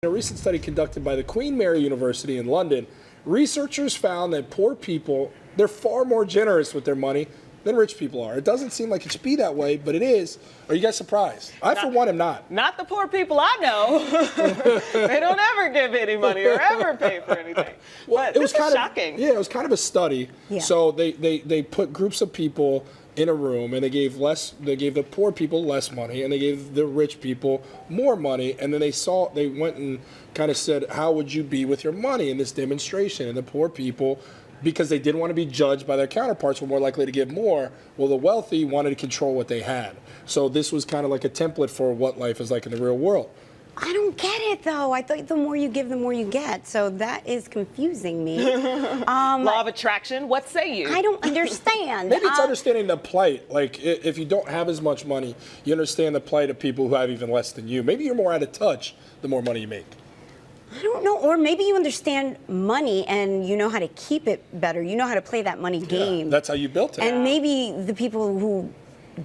In a recent study conducted by the Queen Mary University in London, researchers found that poor people, they're far more generous with their money than rich people are. It doesn't seem like it should be that way, but it is. Are you guys surprised? I, for one, am not. Not the poor people I know. They don't ever give any money or ever pay for anything. Well, it was kind of shocking. Yeah, it was kind of a study. Yeah. So they put groups of people in a room, and they gave the poor people less money, and they gave the rich people more money, and then they went and kind of said, how would you be with your money in this demonstration? And the poor people, because they didn't want to be judged by their counterparts, were more likely to give more. Well, the wealthy wanted to control what they had. So this was kind of like a template for what life is like in the real world. I don't get it, though. I thought the more you give, the more you get. So that is confusing me. Law of attraction, what say you? I don't understand. Maybe it's understanding the plight. Like, if you don't have as much money, you understand the plight of people who have even less than you. Maybe you're more out of touch the more money you make. I don't know. Or maybe you understand money and you know how to keep it better. You know how to play that money game. Yeah, that's how you built it. And maybe the people who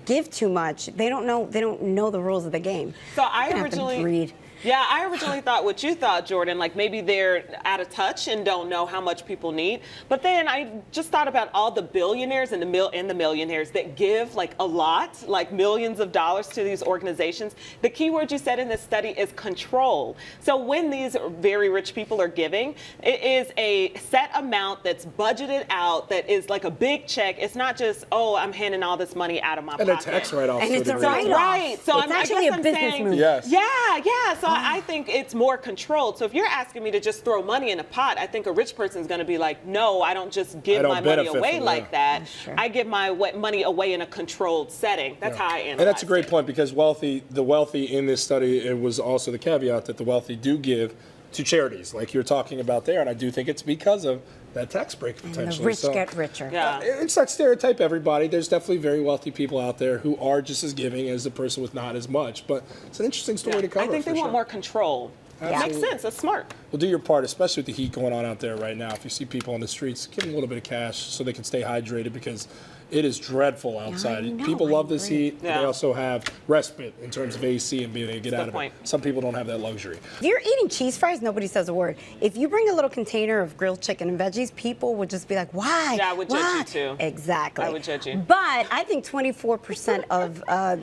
give too much, they don't know the rules of the game. So I originally thought what you thought, Jordan, like maybe they're out of touch and don't know how much people need. But then I just thought about all the billionaires and the millionaires that give like a lot, like millions of dollars to these organizations. The key word you said in this study is control. So when these very rich people are giving, it is a set amount that's budgeted out, that is like a big check. It's not just, oh, I'm handing all this money out of my pocket. And a tax write-off. And it's a write-off. Right. So it's actually a business move. Yes. Yeah. So I think it's more controlled. So if you're asking me to just throw money in a pot, I think a rich person is going to be like, no, I don't just give my money away like that. I give my money away in a controlled setting. That's how I analyze it. And that's a great point, because the wealthy in this study, it was also the caveat that the wealthy do give to charities, like you're talking about there. And I do think it's because of that tax break potentially. And the rich get richer. Yeah. It's not stereotype everybody. There's definitely very wealthy people out there who are just as giving as the person with not as much. But it's an interesting story to cover. I think they want more control. Makes sense. That's smart. Well, do your part, especially with the heat going on out there right now. If you see people on the streets, give them a little bit of cash so they can stay hydrated, because it is dreadful outside. People love this heat. But they also have respite in terms of AC and being able to get out of it. Some people don't have that luxury. If you're eating cheese fries, nobody says a word. If you bring a little container of grilled chicken and veggies, people would just be like, why? Yeah, I would judge you too. Exactly. I would judge you. But I think 24% of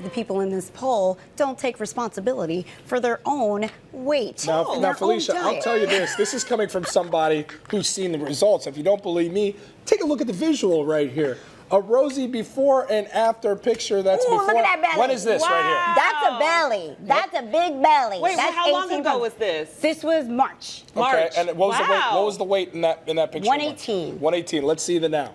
the people in this poll don't take responsibility for their own weight. Now Felicia, I'll tell you this. This is coming from somebody who's seen the results. If you don't believe me, take a look at the visual right here. A rosy before and after picture. That's before. Look at that belly. What is this right here? That's a belly. That's a big belly. Wait, that's how long ago was this? This was March. Okay, and what was the weight? What was the weight in that picture? 118. 118. Let's see the now.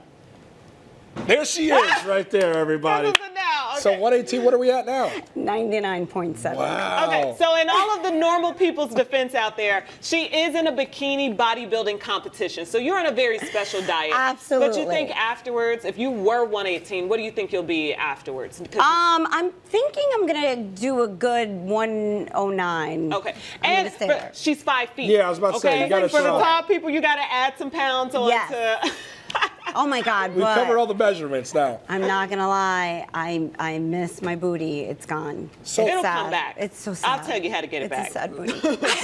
There she is, right there, everybody. That is the now. Okay. So 118. What are we at now? 99.7. Wow. Okay, so in all of the normal people's defense out there, she is in a bikini bodybuilding competition. So you're on a very special diet. Absolutely. But you think afterwards, if you were 118, what do you think you'll be afterwards? I'm thinking I'm gonna do a good 109. Okay, and she's 5 feet. Yeah, I was about to say, you gotta for the show. tall people, you gotta add some pounds on to. Oh my God! We've covered all the measurements now. I'm not gonna lie. I miss my booty. It's gone. So it'll sad. come back. It's so sad. I'll tell you how to get it back. It's a sad booty.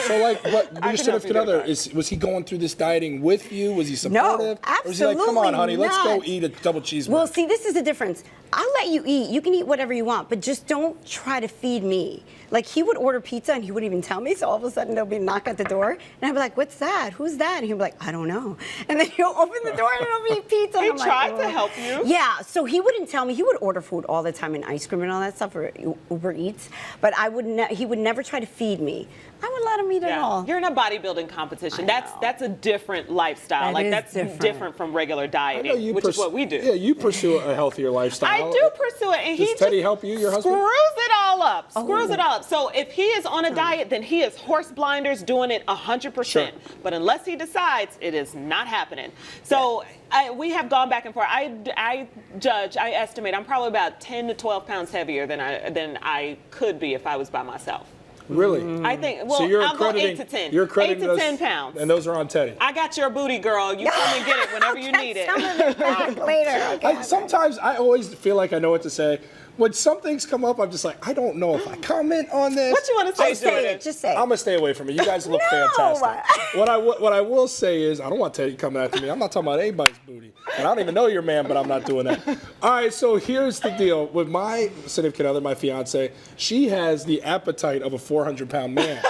So, like, what your significant other was he going through this dieting with you? Was he supportive? No, or was he absolutely like, come on, honey, let's go not. eat a double cheeseburger? Well, see, this is the difference. I'll let you eat. You can eat whatever you want, but just don't try to feed me. Like, he would order pizza and he wouldn't even tell me, so all of a sudden there'll be a knock at the door, and I'd be like, what's that? Who's that? And he'd be like, I don't know. And then he'll open the door and it'll be pizza. He and I'm tried like, to help you. Yeah, so he wouldn't tell me. He would order food all the time and ice cream and all that stuff, or Uber Eats, but he would never try to feed me. I would let him eat it all. You're in a bodybuilding competition. That's a different lifestyle. That's different from regular dieting, which is what we do. Yeah, you pursue a healthier lifestyle. I do pursue it. And Does Teddy help you, your husband? Screws it all up. Screws it all up. So if he is on a diet, then he is horse blinders doing it 100%. Sure. But unless he decides, it is not happening. So we have gone back and forth. I estimate I'm probably about 10 to 12 pounds heavier than I could be if I was by myself. Really? I think, well, so you're I'll go 8 to 10. You're accrediting 8 to 10 pounds. And those are on Teddy. I got your booty, girl. You come and get it whenever you need it. Some of it back later. Okay. Sometimes I always feel like I know what to say. when some things come up, I'm just like, I don't know if I comment on this. What you want to say, Just say Jordan? it. Just say it. I'm gonna stay away from it. You guys look No. fantastic. What I will say is, I don't want Teddy coming after me. I'm not talking about anybody's booty, and I don't even know your man, but I'm not doing that. All right, so here's the deal with my significant other, my fiance. She has the appetite of a 400-pound man.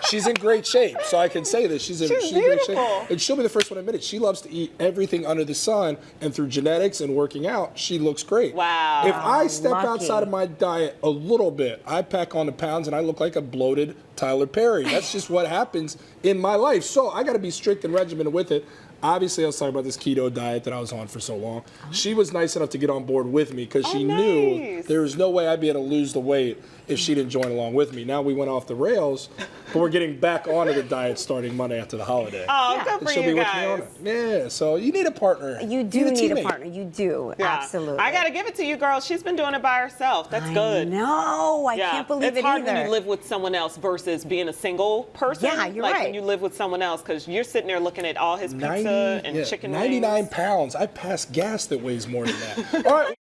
She's in great shape, so I can say this. She's in great shape. beautiful. And she'll be the first one to admit it. She loves to eat everything under the sun, and through genetics and working out, she looks great. Wow. If I step Lucky. outside of my diet a little bit, I pack on the pounds, and I look like a bloated Tyler Perry. That's just what happens in my life. So I got to be strict and regimented with it. Obviously, I was talking about this keto diet that I was on for so long. She was nice enough to get on board with me because she knew nice. there was no way I'd be able to lose the weight if she didn't join along with me. Now we went off the rails, but we're getting back onto the diet starting Monday after the holiday. Oh, Yeah. good And for she'll you be with me on guys. it. Yeah, so you need a partner. You do a need a teammate. partner. You do. Yeah. Absolutely. I got to give it to you, girl. She's been doing it by herself. That's good. No, I can't believe it's it hard either. when you live with someone else versus being a single person. Yeah, you're like right. when you live with someone else, because you're sitting there looking at all his pizza and chicken 99 wings. pounds. I pass gas that weighs more than that. All right.